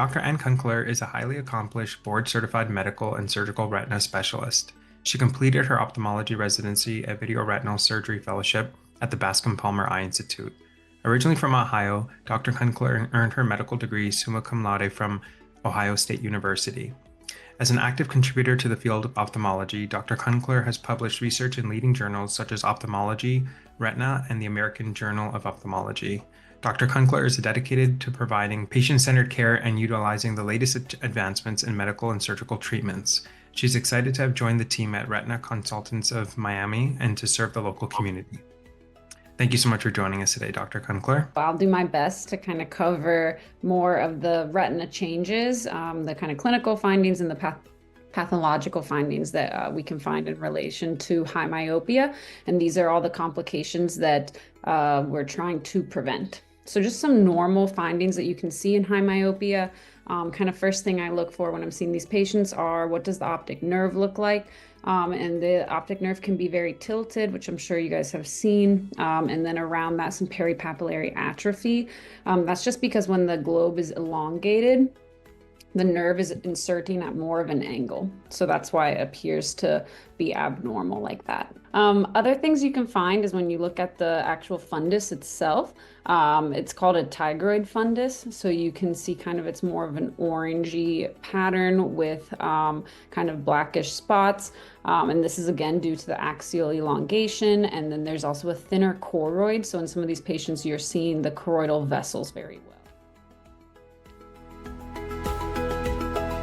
Dr. Anne Kunkler is a highly accomplished board-certified medical and surgical retina specialist. She completed her ophthalmology residency at Vitreoretinal Surgery Fellowship at the Bascom Palmer Eye Institute. Originally from Ohio, Dr. Kunkler earned her medical degree summa cum laude from Ohio State University. As an active contributor to the field of ophthalmology, Dr. Kunkler has published research in leading journals such as Ophthalmology, Retina, and the American Journal of Ophthalmology. Dr. Kunkler is dedicated to providing patient-centered care and utilizing the latest advancements in medical and surgical treatments. She's excited to have joined the team at Retina Consultants of Miami and to serve the local community. Thank you so much for joining us today, Dr. Kunkler. I'll do my best to kind of cover more of the retina changes, the kind of clinical findings and the pathological findings that we can find in relation to high myopia. And these are all the complications that we're trying to prevent. So just some normal findings that you can see in high myopia. Kind of first thing I look for when I'm seeing these patients are, what does the optic nerve look like? And the optic nerve can be very tilted, which I'm sure you guys have seen. And then around that, some peripapillary atrophy. That's just because when the globe is elongated, the nerve is inserting at more of an angle. So that's why it appears to be abnormal like that. Other things you can find is when you look at the actual fundus itself, it's called a tigroid fundus. So you can see kind of, it's more of an orangey pattern with kind of blackish spots. And this is again due to the axial elongation. And then there's also a thinner choroid. So in some of these patients, you're seeing the choroidal vessels very well.